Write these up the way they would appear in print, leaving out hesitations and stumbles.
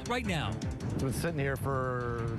right now. It's been sitting here for,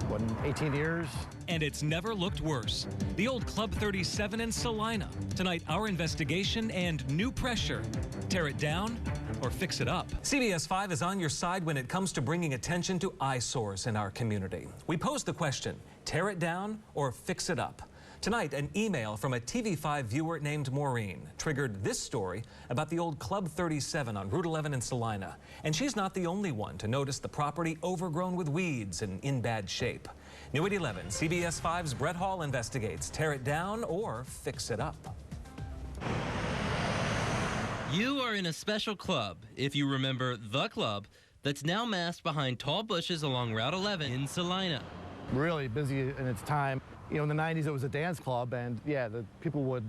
what, 18 years? And it's never looked worse. The old Club 37 in Salina. Tonight, our investigation and new pressure. Tear it down or fix it up. CBS5 is on your side when it comes to bringing attention to eyesores in our community. We pose the question, tear it down or fix it up? Tonight, an email from a TV5 viewer named Maureen triggered this story about the old Club 37 on Route 11 in Salina. And she's not the only one to notice the property overgrown with weeds and in bad shape. New at 11, CBS 5's Brett Hall investigates. Tear it down or fix it up. You are in a special club, if you remember the club, that's now masked behind tall bushes along Route 11 in Salina. Really busy in its time. You know, in the 90s, it was a dance club, and yeah, the people would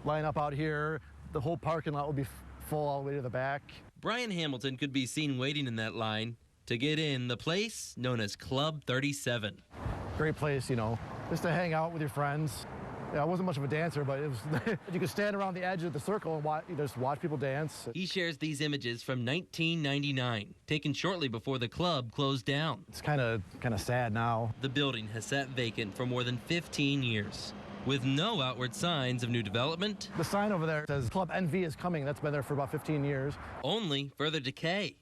line up out here. The whole parking lot would be full all the way to the back. Brian Hamilton could be seen waiting in that line to get in the place known as Club 37. Great place, you know, just to hang out with your friends. Yeah, I wasn't much of a dancer, but it was you could stand around the edge of the circle and just watch people dance. He shares these images from 1999, taken shortly before the club closed down. It's kind of sad now. The building has sat vacant for more than 15 years, with no outward signs of new development. The sign over there says Club NV is coming. That's been there for about 15 years. Only further decay.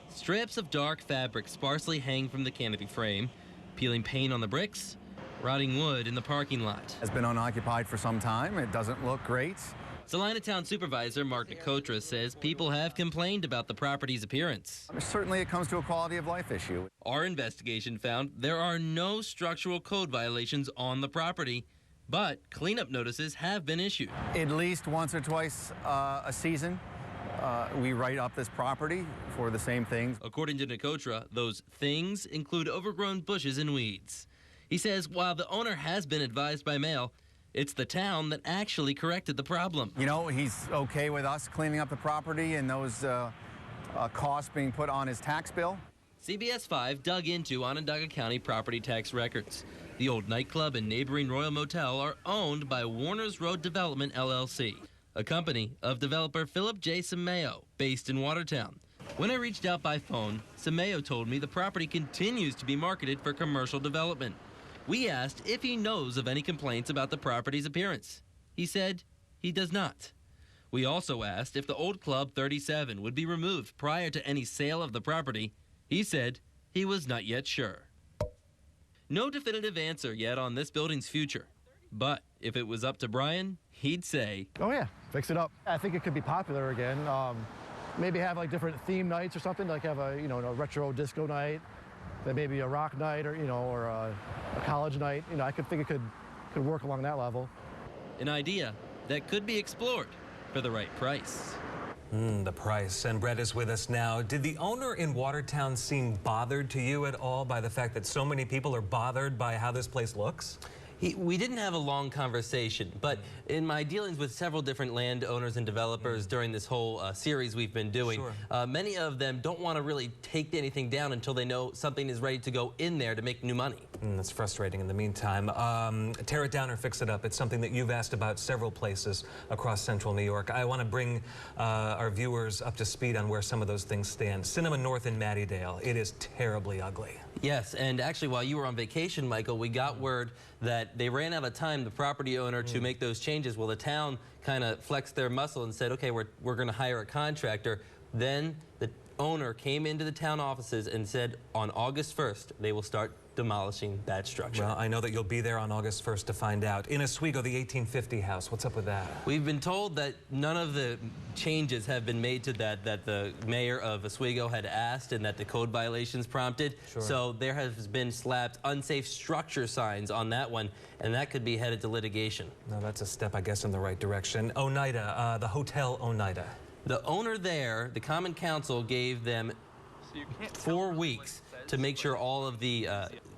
Strips of dark fabric sparsely hang from the canopy frame, peeling paint on the bricks, rotting wood in the parking lot. Has been unoccupied for some time. It doesn't look great. Salina Town Supervisor Mark Nicotra says people have complained about the property's appearance. Certainly it comes to a quality of life issue. Our investigation found there are no structural code violations on the property, but cleanup notices have been issued. At least once or twice a season, we write up this property for the same things. According to Nicotra, those things include overgrown bushes and weeds. He says while the owner has been advised by mail, it's the town that actually corrected the problem. You know, he's okay with us cleaning up the property and those costs being put on his tax bill. CBS 5 dug into Onondaga County property tax records. The old nightclub and neighboring Royal Motel are owned by Warner's Road Development, LLC, a company of developer Philip J. Simeo, based in Watertown. When I reached out by phone, Simeo told me the property continues to be marketed for commercial development. We asked if he knows of any complaints about the property's appearance. He said he does not. We also asked if the old Club 37 would be removed prior to any sale of the property. He said he was not yet sure. No definitive answer yet on this building's future. But if it was up to Brian, he'd say, oh yeah, fix it up. I think it could be popular again. Maybe have like different theme nights or something, like have a a retro disco night. Then maybe a rock night or or a college night. I could think it could work along that level. An idea that could be explored for the right price. The price. And Brett is with us now. Did the owner in Watertown seem bothered to you at all by the fact that so many people are bothered by how this place looks? We didn't have a long conversation, but in my dealings with several different landowners and developers during this whole series we've been doing, many of them don't want to really take anything down until they know something is ready to go in there to make new money. That's frustrating in the meantime. Tear it down or fix it up. It's something that you've asked about several places across central New York. I want to bring our viewers up to speed on where some of those things stand. Cinnamon North in Mattydale. It is terribly ugly. Yes, and actually while you were on vacation, Michael, we got word that they ran out of time, the property owner, to make those changes. Well, the town kind of flexed their muscle and said, okay, we're going to hire a contractor. Then the owner came into the town offices and said on August 1st, they will start demolishing that structure. Well, I know that you'll be there on August 1st to find out. In Oswego, the 1850 house, what's up with that? We've been told that none of the changes have been made to that the mayor of Oswego had asked and that the code violations prompted. So there has been slapped unsafe structure signs on that one, and that could be headed to litigation. No, that's a step, I guess, in the right direction. Oneida, the Hotel Oneida. The owner there, the Common Council, gave them 4 weeks to make sure all of the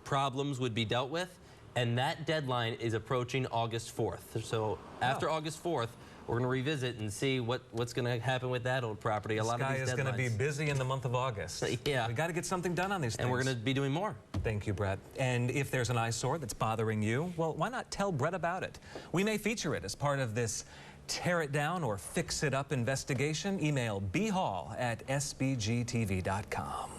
problems would be dealt with, and that deadline is approaching August 4th. So after August 4th, we're going to revisit and see what's going to happen with that old property. This guy is going to be busy in the month of August. Yeah. We got to get something done on these things. And we're going to be doing more. Thank you, Brett. And if there's an eyesore that's bothering you, well, why not tell Brett about it? We may feature it as part of this Tear It Down or Fix It Up investigation. Email bhall@sbgtv.com.